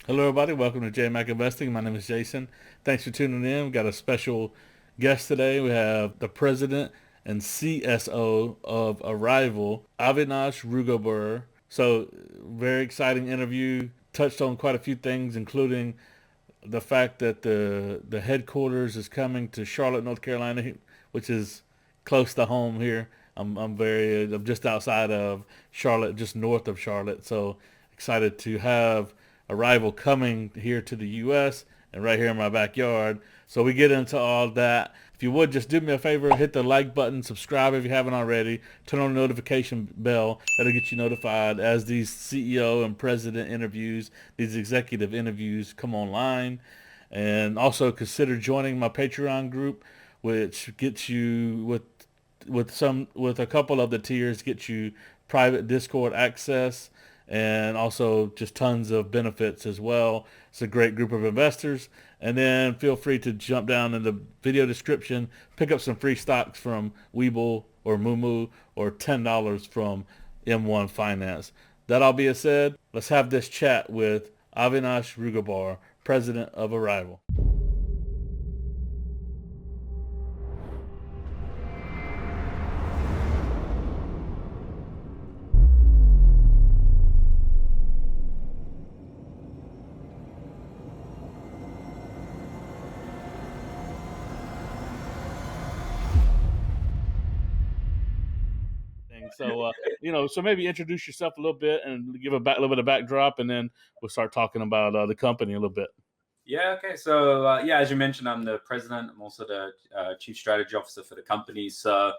Hello, everybody. Welcome to JMac Investing. My name is Jason. Thanks for tuning in. We've got a special guest today. We have the president and CSO of Arrival, Avinash Rugoobur. So, very exciting interview. Touched on quite a few things, including the fact that the headquarters is coming to Charlotte, North Carolina, which is close to home here. I'm just outside of Charlotte, just north of Charlotte. So excited to have Arrival coming here to the U.S. and right here in my backyard. So we get into all that. If you would just do me a favor, hit the like button, subscribe if you haven't already, turn on the notification bell. That'll get you notified as these CEO and president interviews, these executive interviews come online. And also consider joining my Patreon group, which gets you with a couple of the tiers, gets you private Discord access and also just tons of benefits as well. It's a great group of investors. And then feel free to jump down in the video description, pick up some free stocks from WeBull or Mumu or $10 from M1 Finance. That all being said, let's have this chat with Avinash Rugoobur, president of Arrival. So, so maybe introduce yourself a little bit and give little bit of backdrop, and then we'll start talking about the company a little bit. Yeah, okay. So, as you mentioned, I'm the president. I'm also the chief strategy officer for the company. So,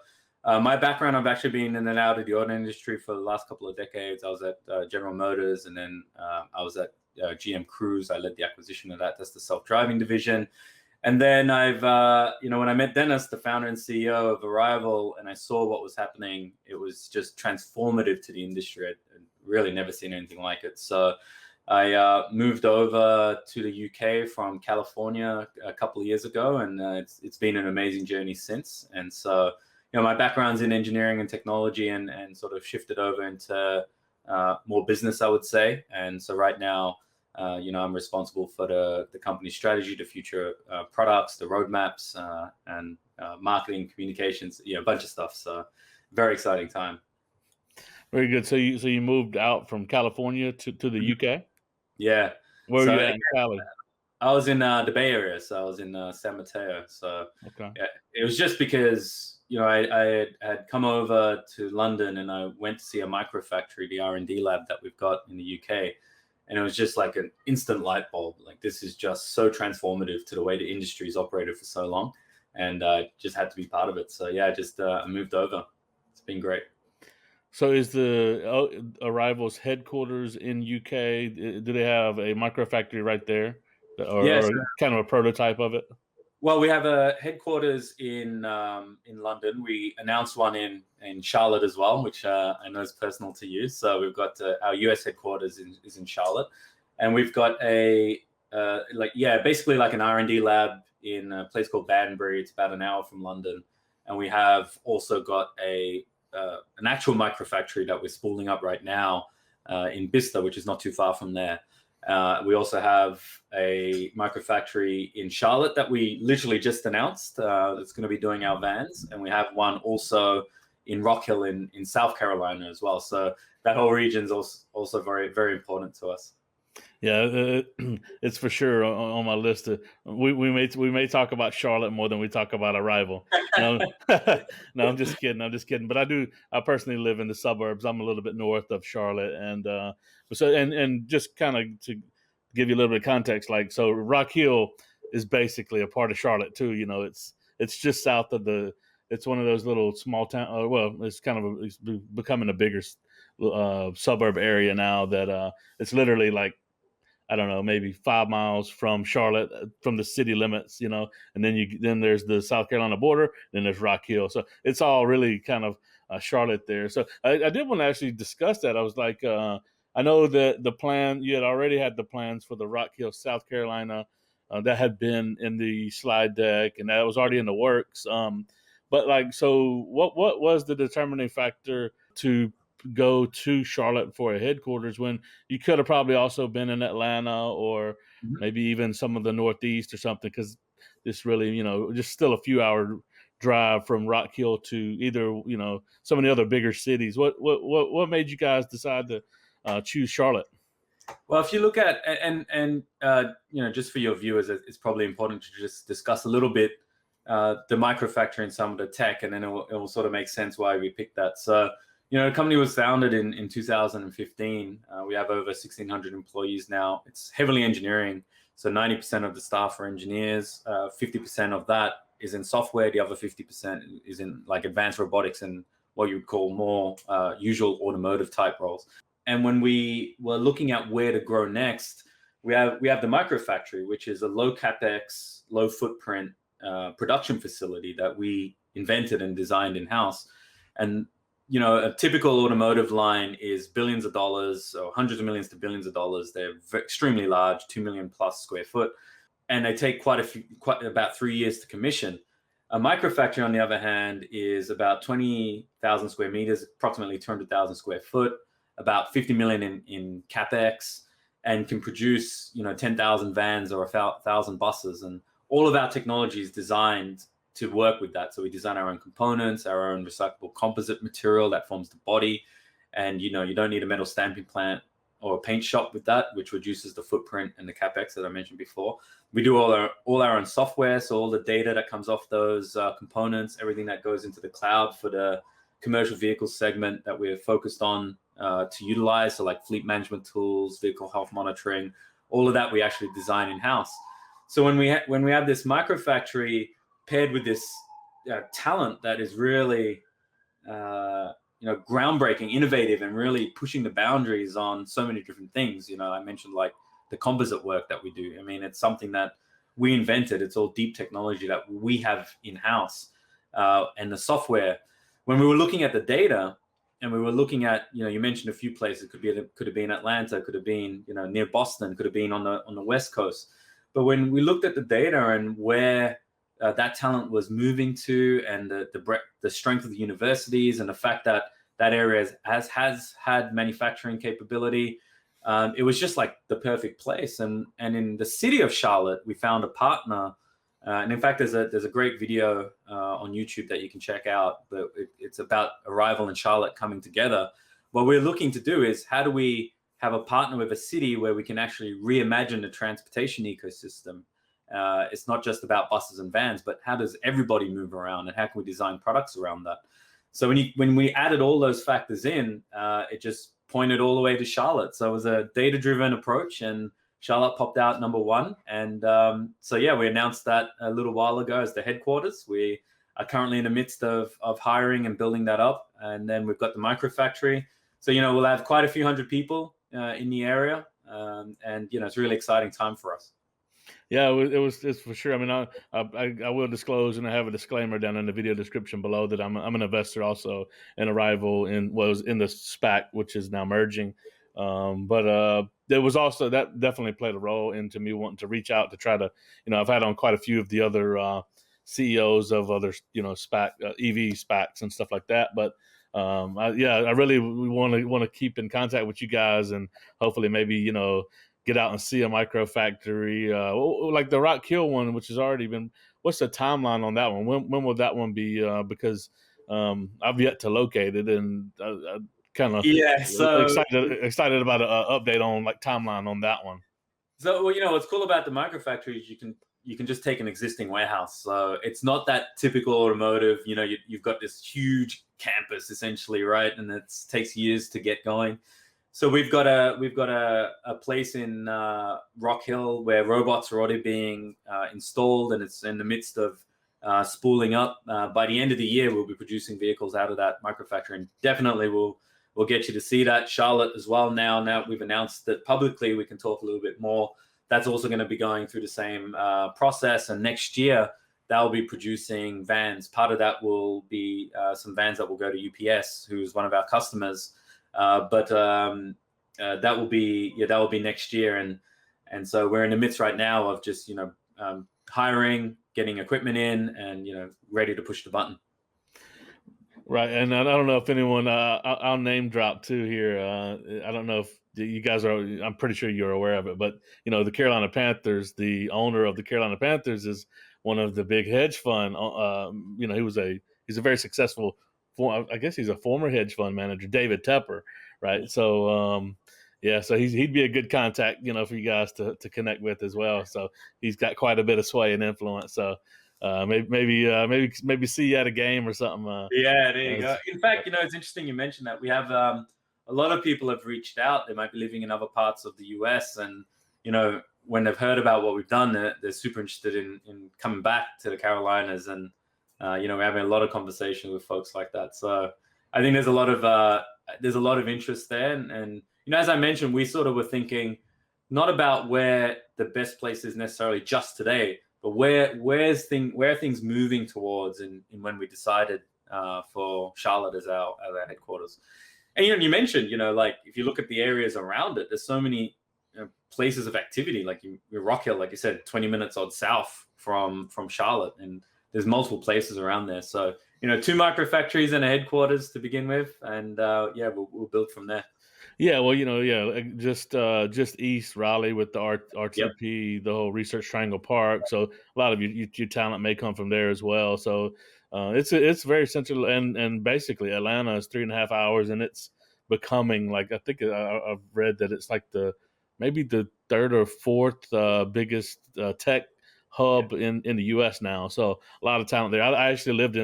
my background, I've actually been in and out of the auto industry for the last couple of decades. I was at General Motors, and then I was at GM Cruise. I led the acquisition of that. That's the self-driving division. And then when I met Dennis, the founder and CEO of Arrival, and I saw what was happening, it was just transformative to the industry. I'd really never seen anything like it. So I moved over to the UK from California a couple of years ago, and it's been an amazing journey since. And so, my background's in engineering and technology, and sort of shifted over into more business, I would say. And so right now, I'm responsible for the company strategy, the future products, the roadmaps, and marketing, communications, a bunch of stuff. So very exciting time. Very good. So you moved out from California to the UK. Yeah. Where were So you at in Cali? I was in the Bay Area, so I was in San Mateo. So Okay. yeah, it was just because I had come over to London, and I went to see a microfactory, the R&D lab that we've got in the UK, and it was just like an instant light bulb. Like, this is just so transformative to the way the industry's operated for so long, and just had to be part of it. So yeah, just I moved over. It's been great. So is the Arrival's headquarters in UK? Do they have a microfactory right there, Yes. or kind of a prototype of it? Well, we have a headquarters in London. We announced one in Charlotte as well, which I know is personal to you. So we've got our US headquarters is in Charlotte, and we've got basically like an R&D lab in a place called Banbury. It's about an hour from London, and we have also got an actual microfactory that we're spooling up right now in Bicester, which is not too far from there. We also have a microfactory in Charlotte that we literally just announced that's going to be doing our vans. And we have one also in Rock Hill in South Carolina as well. So that whole region is also very, very important to us. Yeah, it's for sure on my list. We may talk about Charlotte more than we talk about Arrival. No, no, I'm just kidding. I'm just kidding. But I personally live in the suburbs. I'm a little bit north of Charlotte, and and just kind of to give you a little bit of context, like, so Rock Hill is basically a part of Charlotte too. It's just south of the. It's one of those little small town. Well, it's becoming a bigger suburb area now that it's literally like, I don't know, maybe 5 miles from Charlotte, from the city limits, and then there's the South Carolina border, then there's Rock Hill. So it's all really kind of Charlotte there. So I did want to actually discuss that. I was like, I know that you had already had the plans for the Rock Hill, South Carolina, that had been in the slide deck, and that was already in the works. But like, so what was the determining factor to go to Charlotte for a headquarters when you could have probably also been in Atlanta or maybe even some of the Northeast or something, because this really, just still a few hour drive from Rock Hill to either, some of the other bigger cities. What made you guys decide to choose Charlotte? Well, if you look at and just for your viewers, it's probably important to just discuss a little bit the microfactory and some of the tech, and then it will sort of make sense why we picked that. So, the company was founded in 2015. We have over 1,600 employees now. It's heavily engineering. So 90% of the staff are engineers. 50% of that is in software. The other 50% is in like advanced robotics and what you would call more usual automotive type roles. And when we were looking at where to grow next, we have the microfactory, which is a low capex, low footprint production facility that we invented and designed in-house. And a typical automotive line is billions of dollars, or hundreds of millions to billions of dollars. They're extremely large, 2 million plus square foot, and they take about 3 years to commission. A microfactory, on the other hand, is about 20,000 square meters, approximately 200,000 square foot, about 50 million in capex, and can produce 10,000 vans or 1,000 buses. And all of our technology is designed to work with that. So we design our own components, our own recyclable composite material that forms the body. And you don't need a metal stamping plant or a paint shop with that, which reduces the footprint and the capex that I mentioned before. We do all our own software, so all the data that comes off those components, everything that goes into the cloud for the commercial vehicle segment that we're focused on to utilize, so like fleet management tools, vehicle health monitoring, all of that we actually design in-house. So when we have this microfactory paired with this talent that is really groundbreaking, innovative, and really pushing the boundaries on so many different things. I mentioned like the composite work that we do. I mean, it's something that we invented. It's all deep technology that we have in-house, and the software. When we were looking at the data, and we were looking at, you mentioned a few places. Could have been Atlanta, could have been near Boston, could have been on the West Coast. But when we looked at the data and where that talent was moving to, and the strength of the universities, and the fact that area has had manufacturing capability, it was just like the perfect place. And in the city of Charlotte, we found a partner. And in fact, there's a great video on YouTube that you can check out. But it's about Arrival and Charlotte coming together. What we're looking to do is, how do we have a partner with a city where we can actually reimagine the transportation ecosystem? It's not just about buses and vans, but how does everybody move around, and how can we design products around that? So when we added all those factors in, it just pointed all the way to Charlotte. So it was a data-driven approach, and Charlotte popped out number one. And we announced that a little while ago as the headquarters. We are currently in the midst of hiring and building that up. And then we've got the microfactory. So, we'll have quite a few hundred people in the area. And it's a really exciting time for us. Yeah, it's for sure. I mean, I will disclose, and I have a disclaimer down in the video description below, that I'm an investor also in Arrival, was in the SPAC, which is now merging. But there was also, that definitely played a role into me wanting to reach out to try to, I've had on quite a few of the other CEOs of other, SPAC, EV SPACs and stuff like that. But I really want to keep in contact with you guys, and hopefully maybe, get out and see a microfactory, like the Rock Hill one, which has already been. What's the timeline on that one? When will that one be? Because I've yet to locate it, and kind of excited about an update on like timeline on that one. So what's cool about the microfactory is you can just take an existing warehouse. So it's not that typical automotive. You've got this huge campus essentially, right? And it takes years to get going. So we've got a place in Rock Hill where robots are already being installed, and it's in the midst of spooling up. By the end of the year, we'll be producing vehicles out of that microfactory, and definitely we'll get you to see that. Charlotte as well. Now we've announced that publicly, we can talk a little bit more. That's also going to be going through the same process, and next year they'll be producing vans. Part of that will be some vans that will go to UPS, who's one of our customers. But that will be next year, and so we're in the midst right now of just hiring, getting equipment in, and ready to push the button. Right, and I don't know if anyone, I'll name drop too here. I don't know if you guys are. I'm pretty sure you're aware of it, but the Carolina Panthers, the owner of the Carolina Panthers, is one of the big hedge fund. He's a very successful. I guess he's a former hedge fund manager, David Tepper, right? So, yeah, so he'd be a good contact, for you guys to connect with as well. So he's got quite a bit of sway and influence. So maybe see you at a game or something. Yeah, there you go. As, In fact, it's interesting you mentioned that. We have a lot of people have reached out. They might be living in other parts of the US, and when they've heard about what we've done, they're super interested in coming back to the Carolinas, and we're having a lot of conversation with folks like that. So I think there's a lot of interest there, and as I mentioned, we sort of were thinking not about where the best place is necessarily just today, but where are things moving towards, in when we decided for Charlotte as our headquarters. And you mentioned, like if you look at the areas around it, there's so many places of activity. Like Rock Hill, like you said, 20 minutes odd south from Charlotte, and there's multiple places around there. So 2 microfactories and a headquarters to begin with, and we'll build from there. Yeah, well, just east Raleigh with the RTP, the whole Research Triangle Park. So a lot of your talent may come from there as well. So it's very central, and basically Atlanta is 3.5 hours, and it's becoming, like, I think I've read that it's like maybe the third or fourth biggest tech hub in the U.S. now. So a lot of talent there. I actually lived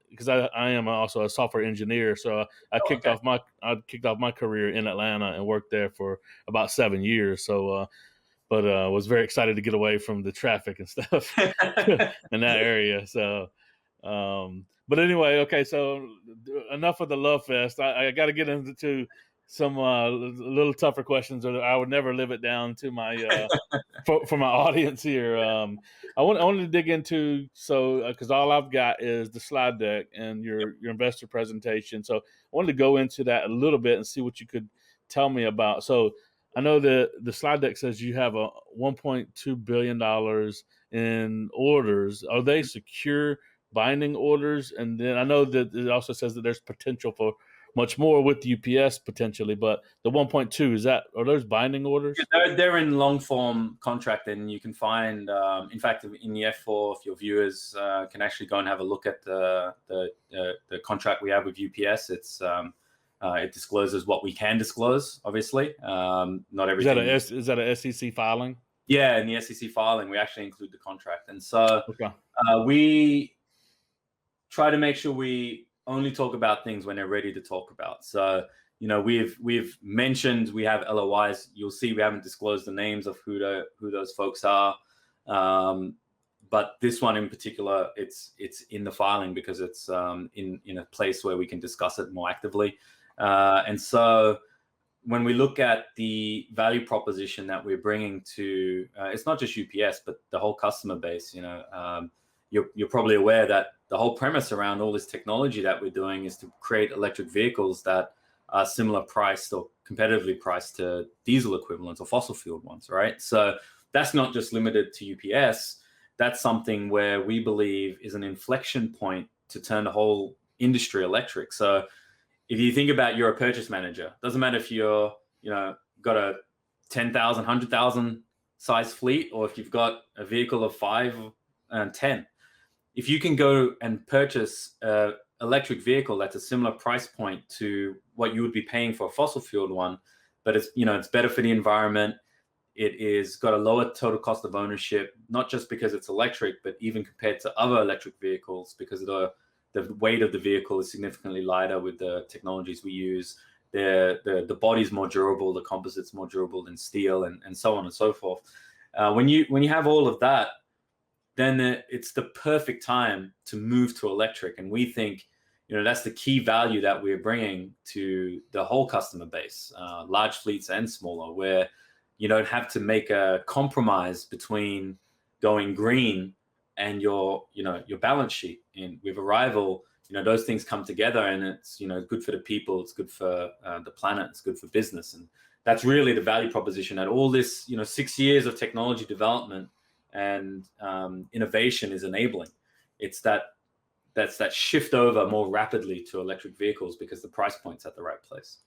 because I am also a software engineer, so I kicked off my career in Atlanta and worked there for about 7 years. So, but was very excited to get away from the traffic and stuff in that area. So, but anyway, okay. So enough of the love fest. I got to get into some little tougher questions, or I would never live it down to my for my audience here. I wanted to dig into, because all I've got is the slide deck and your investor presentation. So I wanted to go into that a little bit and see what you could tell me about. So I know that the slide deck says you have a $1.2 billion in orders. Are they secure binding orders? And then I know that it also says that there's potential for much more with UPS potentially, but the 1.2, are those binding orders? Yeah, they're in long form contract, and you can find, in fact, in the F4, if your viewers can actually go and have a look at the contract we have with UPS. It discloses what we can disclose. Obviously, not everything. Is that a SEC filing? Yeah, in the SEC filing, we actually include the contract, and so okay. We try to make sure we only talk about things when they're ready to talk about. So, we've mentioned we have LOIs. You'll see we haven't disclosed the names of who those folks are. But this one in particular, it's in the filing because it's in a place where we can discuss it more actively. And so when we look at the value proposition that we're bringing to, it's not just UPS, but the whole customer base. You're probably aware that the whole premise around all this technology that we're doing is to create electric vehicles that are similar priced or competitively priced to diesel equivalents or fossil fueled ones, right? So that's not just limited to UPS. That's something where we believe is an inflection point to turn the whole industry electric. So if you think about, you're a purchase manager, doesn't matter if you're, got a 10,000, 100,000 size fleet, or if you've got a vehicle of 5 and 10. If you can go and purchase an electric vehicle that's a similar price point to what you would be paying for a fossil fueled one, but it's better for the environment. It is got a lower total cost of ownership, not just because it's electric, but even compared to other electric vehicles, because the weight of the vehicle is significantly lighter with the technologies we use. The body's more durable, the composite's more durable than steel, and so on and so forth. When you have all of that, then it's the perfect time to move to electric. And we think, that's the key value that we're bringing to the whole customer base, large fleets and smaller, where you don't have to make a compromise between going green and your balance sheet. And with Arrival, those things come together, and it's, good for the people, it's good for the planet, it's good for business. And that's really the value proposition that all this, 6 years of technology development and innovation is enabling. It's that that shift over more rapidly to electric vehicles because the price point's at the right place.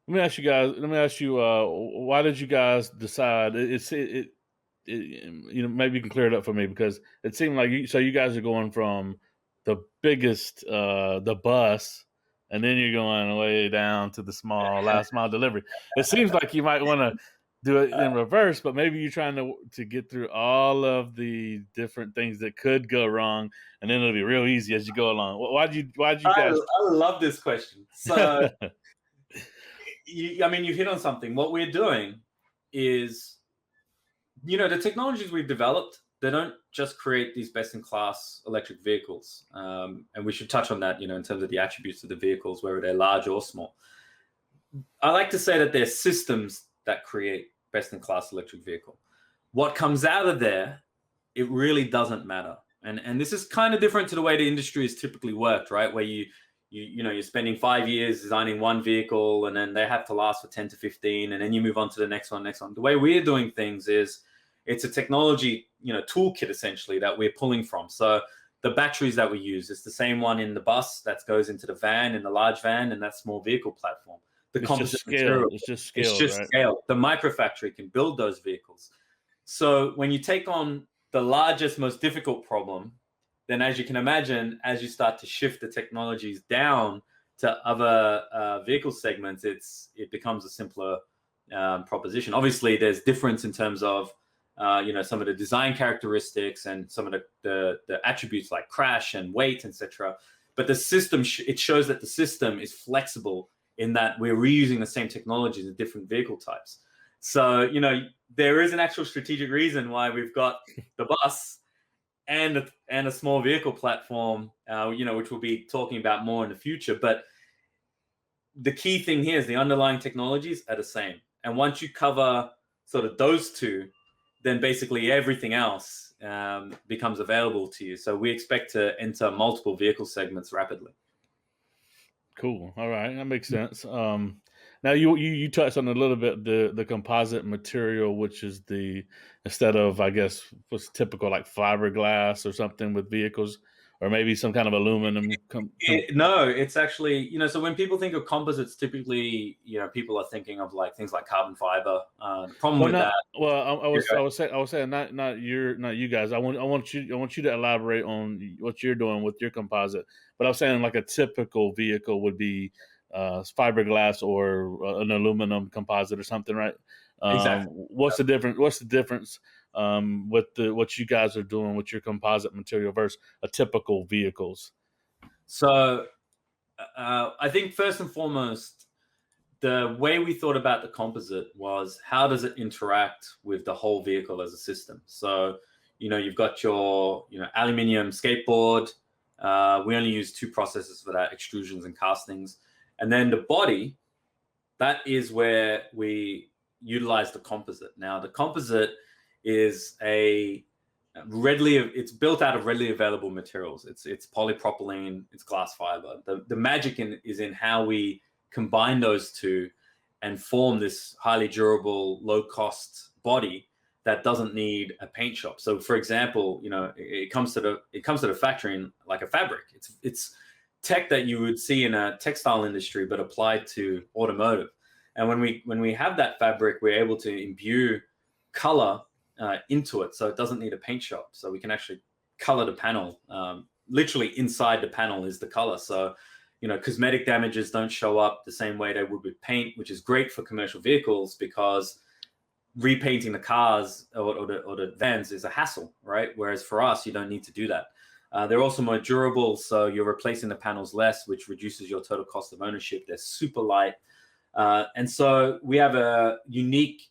Let me ask you guys. Let me ask you. Why did you guys decide? Maybe you can clear it up for me, because it seemed like you guys are going from the biggest, the bus, and then you're going way down to the small last mile delivery. It seems like you might want to do it in reverse, but maybe you're trying to get through all of the different things that could go wrong, and then it'll be real easy as you go along. Why'd you guys? I love this question. So, you hit on something. What we're doing is, the technologies we've developed, they don't just create these best-in-class electric vehicles. And we should touch on that, in terms of the attributes of the vehicles, whether they're large or small. I like to say that they're systems that create best-in-class electric vehicle. What comes out of there, it really doesn't matter. And this is kind of different to the way the industry has typically worked, right? Where you're spending 5 years designing one vehicle, and then they have to last for 10 to 15, and then you move on to the next one. The way we're doing things is it's a technology, toolkit essentially that we're pulling from. So the batteries that we use, it's the same one in the bus that goes into the van, in the large van, and that small vehicle platform. The composite material, it's just right? scale. The microfactory can build those vehicles. So when you take on the largest, most difficult problem, then as you can imagine, as you start to shift the technologies down to other vehicle segments, it becomes a simpler proposition. Obviously, there's difference in terms of some of the design characteristics and some of the attributes like crash and weight, etc. But the system, it shows that the system is flexible in that we're reusing the same technologies in different vehicle types. So, there is an actual strategic reason why we've got the bus and a small vehicle platform, which we'll be talking about more in the future. But the key thing here is the underlying technologies are the same. And once you cover sort of those two, then basically everything else becomes available to you. So we expect to enter multiple vehicle segments rapidly. Cool. All right, that makes sense. Now you touched on a little bit the composite material, which is instead of, I guess, what's typical like fiberglass or something with vehicles, or maybe some kind of aluminum. No, it's actually, so when people think of composites, typically, people are thinking of like things like carbon fiber. The problem with that. Well, I was saying not you guys. I want you to elaborate on what you're doing with your composite. But I was saying like a typical vehicle would be fiberglass or an aluminum composite or something, right? Exactly. What's the difference? What's the difference with what you guys are doing with your composite material versus a typical vehicles? So I think first and foremost, the way we thought about the composite was how does it interact with the whole vehicle as a system? So, you've got your, aluminium skateboard. We only use two processes for that, extrusions and castings. And then the body, that is where we utilize the composite. Now, the composite is it's built out of readily available materials. It's polypropylene, it's glass fiber. The magic is in how we combine those two and form this highly durable, low cost body that doesn't need a paint shop. So for example, it comes to the factory in like a fabric. It's tech that you would see in a textile industry, but applied to automotive. And when we have that fabric, we're able to imbue color into it, so it doesn't need a paint shop. So we can actually color the panel. Literally inside the panel is the color. So, cosmetic damages don't show up the same way they would with paint, which is great for commercial vehicles because repainting the cars or the vans is a hassle, right? Whereas for us, you don't need to do that. They're also more durable, so you're replacing the panels less, which reduces your total cost of ownership. They're super light. And so we have a unique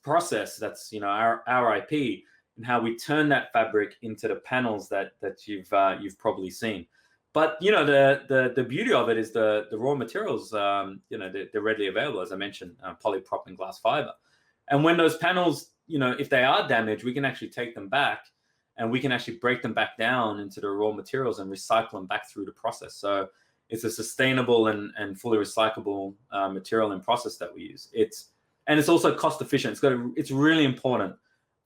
process that's, our IP, and how we turn that fabric into the panels that you've probably seen. But, the beauty of it is the raw materials, they're readily available, as I mentioned, polypropylene glass fiber. And when those panels, if they are damaged, we can actually take them back and we can actually break them back down into the raw materials and recycle them back through the process. So it's a sustainable and fully recyclable material and process that we use. It's also cost efficient. It's really important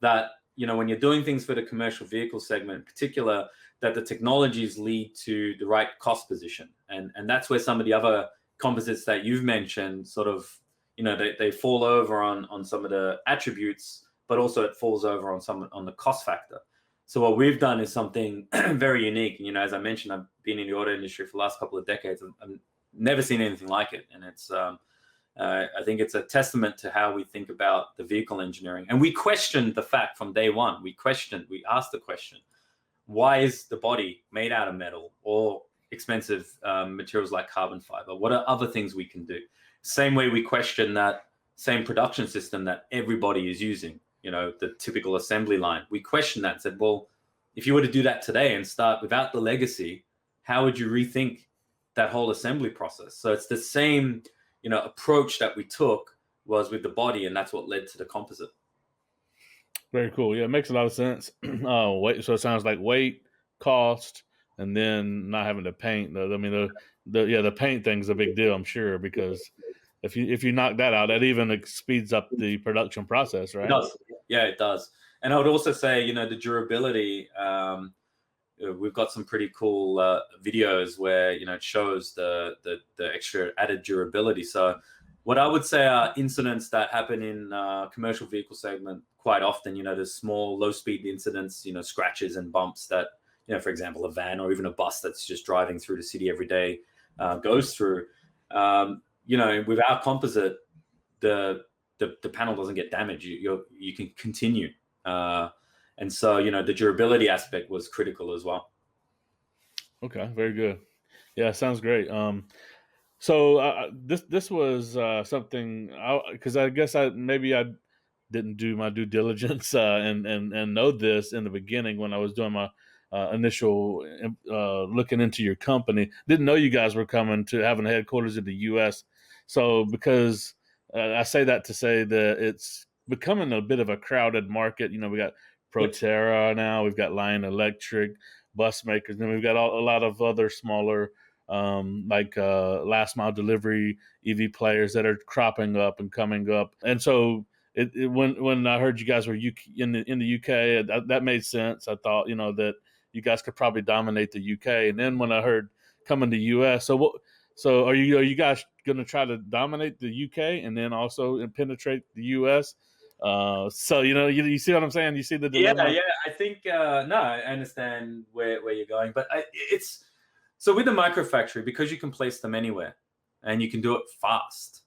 that, when you're doing things for the commercial vehicle segment in particular, that the technologies lead to the right cost position. And that's where some of the other composites that you've mentioned sort of, they fall over on some of the attributes, but also it falls over on the cost factor. So what we've done is something very unique. As I mentioned, I've been in the auto industry for the last couple of decades. I've never seen anything like it. And it's, I think it's a testament to how we think about the vehicle engineering. And we questioned the fact from day one. We asked the question, why is the body made out of metal or expensive materials like carbon fiber? What are other things we can do? Same way we question that same production system that everybody is using, the typical assembly line. We questioned that and said, well, if you were to do that today and start without the legacy, how would you rethink that whole assembly process? So it's the same, approach that we took was with the body, and that's what led to the composite. Very cool. Yeah, it makes a lot of sense. Weight. So it sounds like weight, cost, and then not having to paint. I mean, the paint thing's a big deal, I'm sure, because if you knock that out, that even speeds up the production process, right? It does. Yeah, it does. And I would also say, the durability. We've got some pretty cool videos where it shows the extra added durability. So what I would say are incidents that happen in commercial vehicle segment quite often. There's small, low-speed incidents, scratches and bumps that, for example, a van or even a bus that's just driving through the city every day goes through. With our composite, the panel doesn't get damaged. You can continue. And so, the durability aspect was critical as well. Okay, very good. Yeah, sounds great. So this was something, because I guess I didn't do my due diligence and know this in the beginning when I was doing my initial looking into your company. Didn't know you guys were coming to having headquarters in the U.S. So because I say that to say that it's becoming a bit of a crowded market. We got Proterra now, we've got Lion Electric, bus makers, and then we've got a lot of other smaller like last mile delivery EV players that are cropping up and coming up. And so when I heard you guys were in the UK, that made sense. I thought that you guys could probably dominate the UK. And then when I heard coming to US, so are you guys going to try to dominate the UK and then also penetrate the US? So you see what I'm saying? You see the dilemma? Yeah. I think no, I understand where you're going, but it's so with the microfactory, because you can place them anywhere and you can do it fast.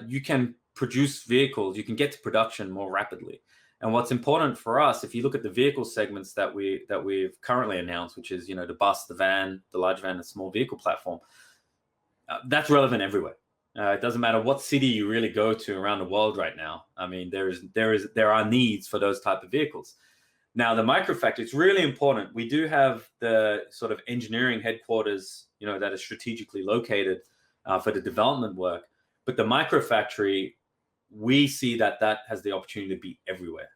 You can produce vehicles. You can get to production more rapidly. And what's important for us, if you look at the vehicle segments that we've currently announced, which is the bus, the van, the large van, the small vehicle platform, that's relevant everywhere. It doesn't matter what city you really go to around the world right now. I mean, there are needs for those type of vehicles. Now, the microfactory, it's really important. We do have the sort of engineering headquarters, that is strategically located for the development work. But the microfactory, we see that has the opportunity to be everywhere.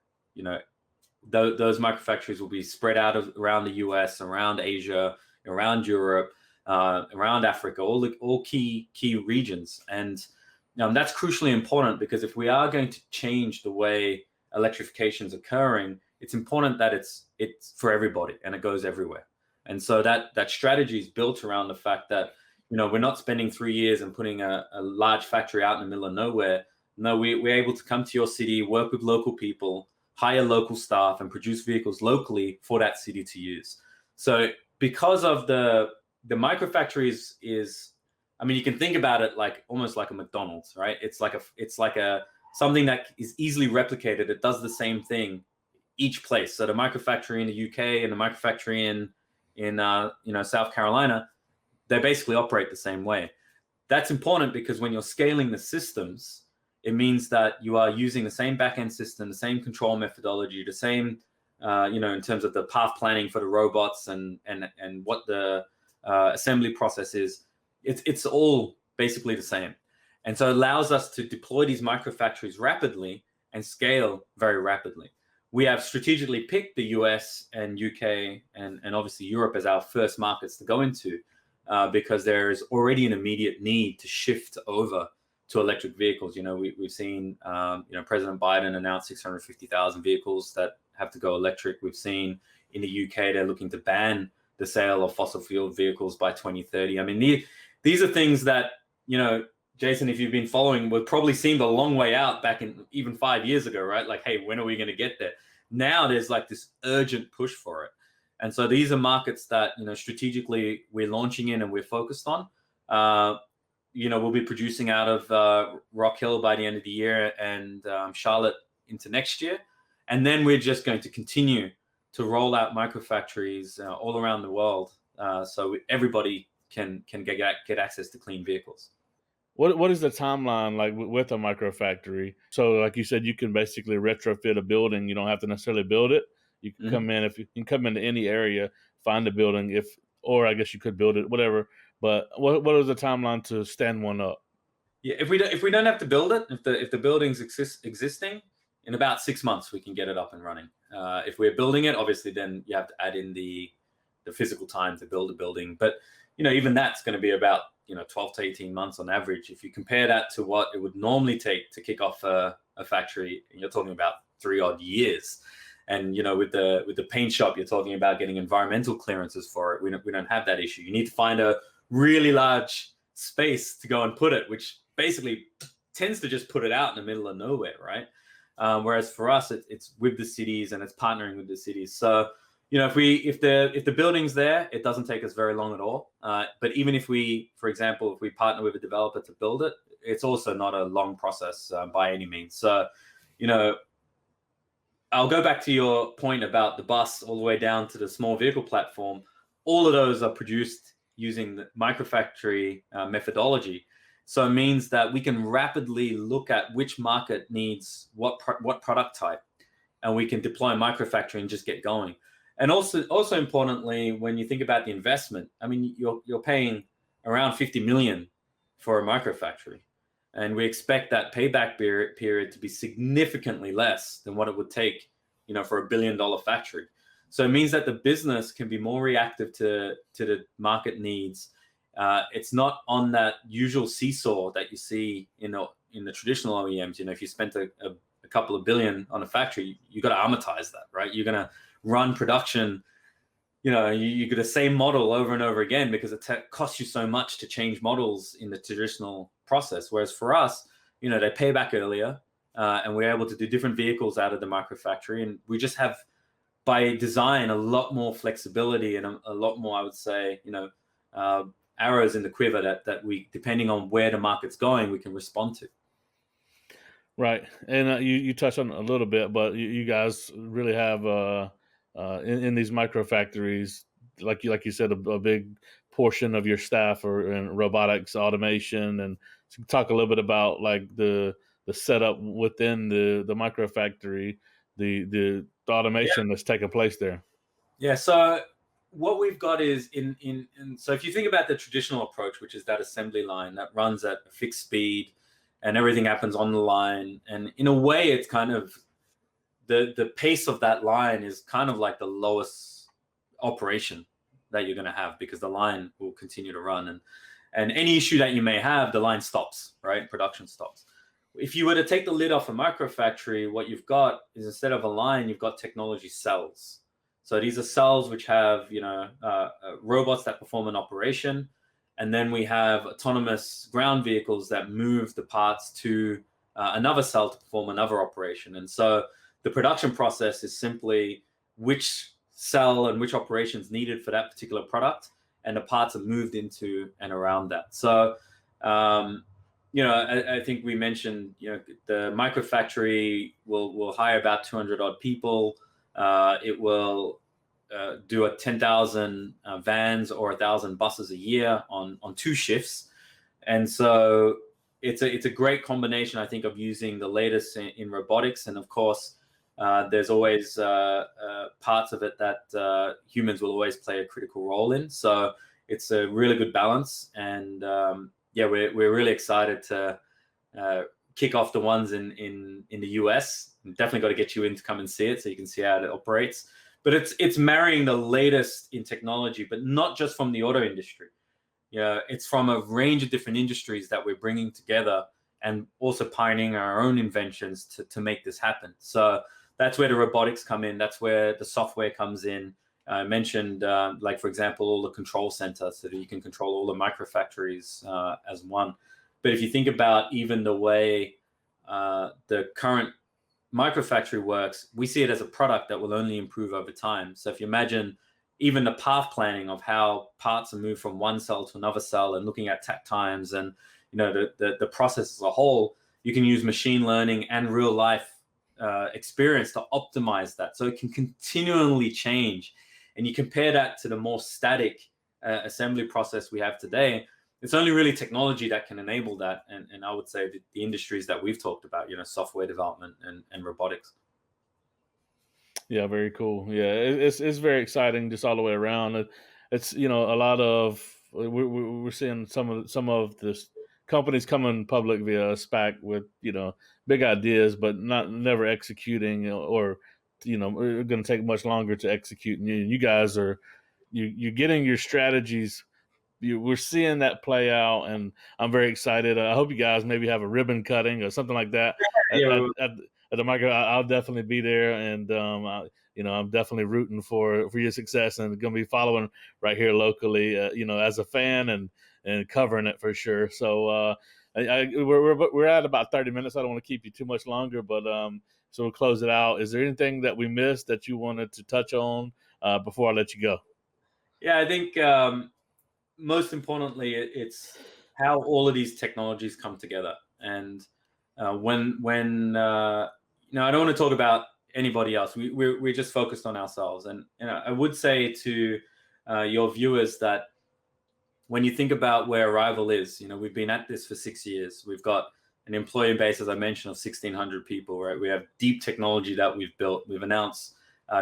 Those microfactories will be spread out around the US, around Asia, around Europe, around Africa, all key regions. And that's crucially important, because if we are going to change the way electrification is occurring, it's important that it's for everybody and it goes everywhere. And so that strategy is built around the fact that, we're not spending 3 years and putting a large factory out in the middle of nowhere. No, we're able to come to your city, work with local people, hire local staff, and produce vehicles locally for that city to use. So because of the microfactories is, I mean, you can think about it like almost like a McDonald's, right? It's like a something that is easily replicated. It does the same thing each place. So the microfactory in the UK and the microfactory in South Carolina, they basically operate the same way. That's important because when you're scaling the systems, it means that you are using the same back-end system, the same control methodology, the same, in terms of the path planning for the robots and what the assembly process is. It's all basically the same. And so it allows us to deploy these microfactories rapidly and scale very rapidly. We have strategically picked the US and UK and obviously Europe as our first markets to go into because there is already an immediate need to shift over to electric vehicles. We've seen President Biden announce 650,000 vehicles that have to go electric. We've seen in the UK they're looking to ban the sale of fossil fuel vehicles by 2030. I mean, these are things that, Jason, if you've been following, would probably seemed a long way out back in even 5 years ago, right? Like, hey, when are we going to get there? Now there's like this urgent push for it. And so these are markets that, strategically we're launching in and we're focused on. We'll be producing out of Rock Hill by the end of the year and Charlotte into next year. And then we're just going to continue to roll out microfactories all around the world, so everybody can get access to clean vehicles. What is the timeline like with a microfactory? So, like you said, you can basically retrofit a building. You don't have to necessarily build it. You can come in, if you can come into any area, find a building, or I guess you could build it, whatever. But what is the timeline to stand one up? Yeah, if we don't have to build it, if the building's existing, in about 6 months we can get it up and running. If we're building it, obviously, then you have to add in the physical time to build a building. But even that's going to be about 12 to 18 months on average. If you compare that to what it would normally take to kick off a factory, you're talking about 3 odd years. And with the paint shop, you're talking about getting environmental clearances for it. We don't have that issue. You need to find a really large space to go and put it, which basically tends to just put it out in the middle of nowhere, right? Whereas for us, it's with the cities and it's partnering with the cities. So, if the building's there, it doesn't take us very long at all. But even if for example, if we partner with a developer to build it, it's also not a long process by any means. So, I'll go back to your point about the bus all the way down to the small vehicle platform. All of those are produced using the microfactory methodology. So it means that we can rapidly look at which market needs what product type, and we can deploy a microfactory and just get going. And also importantly, when you think about the investment, I mean, you're paying around 50 million for a microfactory, and we expect that payback period to be significantly less than what it would take, for $1 billion factory. So it means that the business can be more reactive to the market needs. It's not on that usual seesaw that you see in the traditional OEMs. If you spent a couple of billion on a factory, you got to amortize that, right? You're going to run production. You get the same model over and over again because it costs you so much to change models in the traditional process. Whereas for us, they pay back earlier, and we're able to do different vehicles out of the microfactory, and we just have, by design, a lot more flexibility and a lot more, I would say, arrows in the quiver that we, depending on where the market's going, we can respond to. Right, and you touched on it a little bit, but you guys really have in these microfactories, like you said, a big portion of your staff are in robotics, automation, and so talk a little bit about like the setup within the microfactory, the automation that's taking place there. Yeah. So what we've got is so if you think about the traditional approach, which is that assembly line that runs at a fixed speed and everything happens on the line, and in a way it's kind of the pace of that line is kind of like the lowest operation that you're going to have, because the line will continue to run, and any issue that you may have, the line stops, right? Production stops. If you were to take the lid off a microfactory, what you've got is, instead of a line, you've got technology cells. So these are cells which have, robots that perform an operation, and then we have autonomous ground vehicles that move the parts to another cell to perform another operation. And so the production process is simply which cell and which operation is needed for that particular product, and the parts are moved into and around that. So, I think we mentioned, the microfactory will hire about 200 odd people. It will do 10,000 vans or 1,000 buses a year on 2 shifts. And so it's a great combination, I think, of using the latest in robotics. And of course, there's always parts of it that humans will always play a critical role in. So it's a really good balance. And we're really excited to kick off the ones in the US. Definitely got to get you in to come and see it so you can see how it operates. But it's marrying the latest in technology, but not just from the auto industry. It's from a range of different industries that we're bringing together and also pioneering our own inventions to make this happen. So that's where the robotics come in. That's where the software comes in. I mentioned, like, for example, all the control center, so that you can control all the microfactories as one. But if you think about even the way the current microfactory works, we see it as a product that will only improve over time. So if you imagine even the path planning of how parts are moved from one cell to another cell, and looking at takt times and the process as a whole, you can use machine learning and real life experience to optimize that, so it can continually change. And you compare that to the more static assembly process we have today, it's only really technology that can enable that. And I would say the industries that we've talked about, software development and robotics. Yeah, very cool. Yeah, it's very exciting just all the way around. It's a lot of we're seeing some of this companies coming public via SPAC with big ideas, but never executing, or it's going to take much longer to execute. And you guys are you're getting your strategies. We're seeing that play out, and I'm very excited. I hope you guys maybe have a ribbon cutting or something like that Yeah, at the micro. I'll definitely be there, and I'm definitely rooting for your success, and going to be following right here locally. As a fan and covering it for sure. So we're at about 30 minutes. I don't want to keep you too much longer, but so we'll close it out. Is there anything that we missed that you wanted to touch on before I let you go? Yeah, I think most importantly, it's how all of these technologies come together. And when I don't want to talk about anybody else. We're just focused on ourselves. And I would say to your viewers that when you think about where ARVL is, we've been at this for 6 years. We've got an employee base, as I mentioned, of 1,600 people. Right, we have deep technology that we've built. We've announced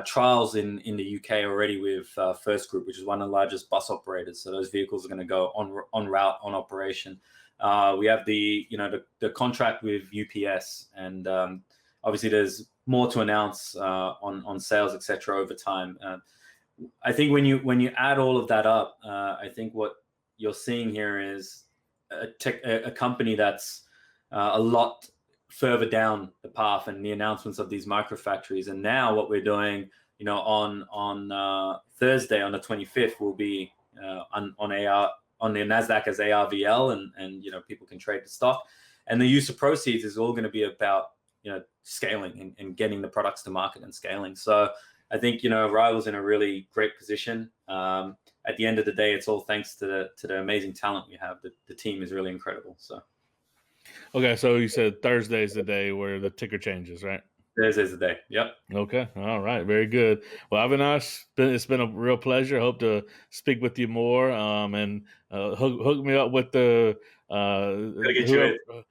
trials in the UK already with First Group, which is one of the largest bus operators. So those vehicles are going to go on route, on operation. We have the contract with UPS, and obviously there's more to announce on sales, etc. over time. I think when you add all of that up, I think what you're seeing here is a company that's a lot further down the path, and the announcements of these microfactories. And now what we're doing, on Thursday, on the 25th, will be on the Nasdaq as ARVL, and people can trade the stock. And the use of proceeds is all going to be about scaling and getting the products to market and scaling. So I think ARVL's in a really great position. At the end of the day, it's all thanks to the amazing talent we have. The team is really incredible. So. Okay, so you said Thursday's the day where the ticker changes, right? Thursday's the day. Yep. Okay. All right. Very good. Well, Avinash, it's been a real pleasure. Hope to speak with you more. And hook me up with the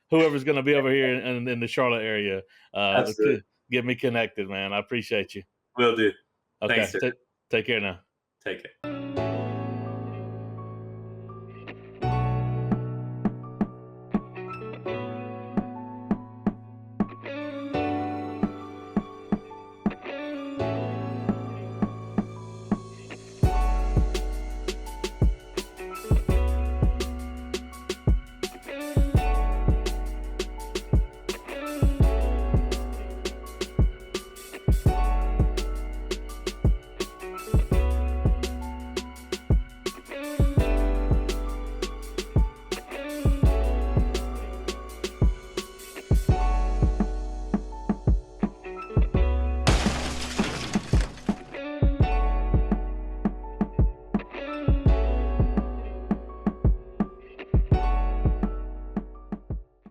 whoever's going to be over here in the Charlotte area. Absolutely. Get me connected, man. I appreciate you. Will do. Okay. Thanks. Take care now. Take care.